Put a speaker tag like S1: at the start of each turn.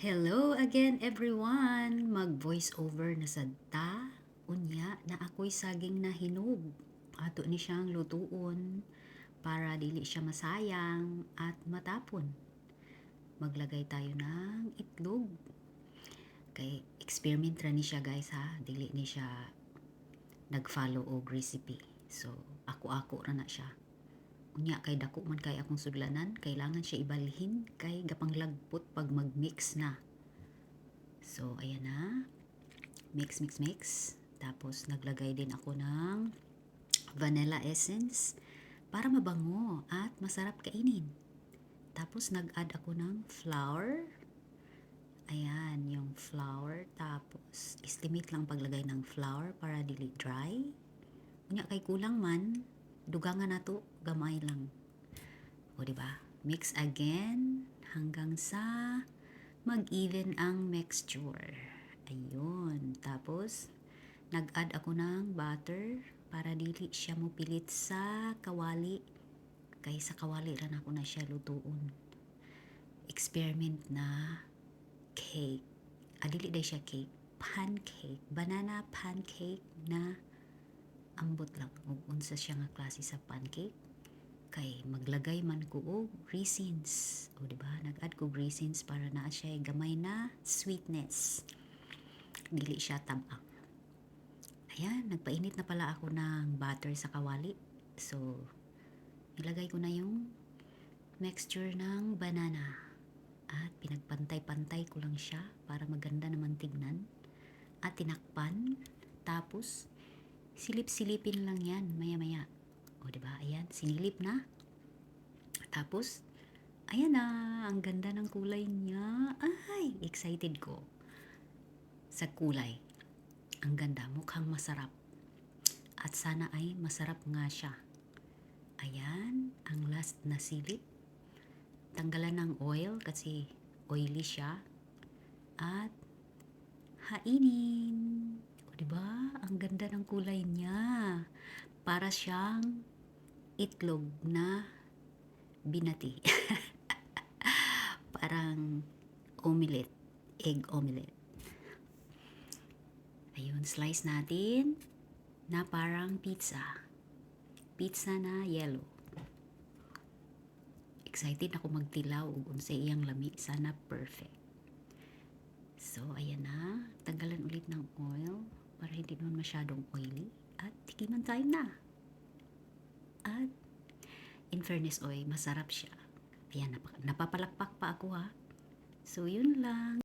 S1: Hello again everyone! Mag-voice over na sadta. Unya na ako'y saging na hinog. Ato ni siyang lutuon para dili siya masayang at matapon. Maglagay tayo ng itlog. Kay experiment ra ni siya guys ha. Dili ni siya nag-follow og recipe. So ako ra na siya. Unya kay dako man kay akong sudlanan, kailangan siya ibalhin kay gapanglagpot pag mag-mix na. So ayan na. Mix. Tapos naglagay din ako ng vanilla essence para mabango at masarap kainin. Tapos nag-add ako ng flour. Ayan, yung flour. Tapos estimate lang paglagay ng flour para dili dry. Unya kay kulang man, dugangan nato gamay lang. O diba? Mix again hanggang sa mag-even ang mixture. Ayun. Tapos nag-add ako ng butter para dili siya mupilit sa kawali. Kay sa kawali ran ako na siya lutuon. Experiment na cake. Dili day siya cake. Pancake. Banana pancake na ambot lang. Ug unsa siya nga klase sa pancake. Kay maglagay man ko og raisins. O diba? Nag-add ko raisins para naa siya gamay na sweetness. Dili siya tabak. Ayan, nagpainit na pala ako ng butter sa kawali. So, ilagay ko na yung mixture ng banana. At pinagpantay-pantay ko lang siya para maganda naman tignan. At tinakpan. Tapos, silip-silipin lang yan maya-maya. O diba? Ayan, sinilip na. Tapos, ayan na. Ang ganda ng kulay niya. Ay, excited ko. Sa kulay. Ang ganda. Mukhang masarap. At sana ay masarap nga siya. Ayan, ang last na silip. Tanggalan ng oil kasi oily siya. At hainin. O diba? Ang ganda ng kulay niya. Para siyang itlog na binati. Parang omelette. Egg omelette. Ayun, slice natin na parang pizza. Pizza na yellow. Excited ako magtilaw ug unsay iyang lami. Sana perfect. So, ayan na. Tanggalan ulit ng oil para hindi naman masyadong oily. At tikiman tayo na. At in fairness, masarap siya. Ayan, napapalakpak pa ako ha. So, yun lang.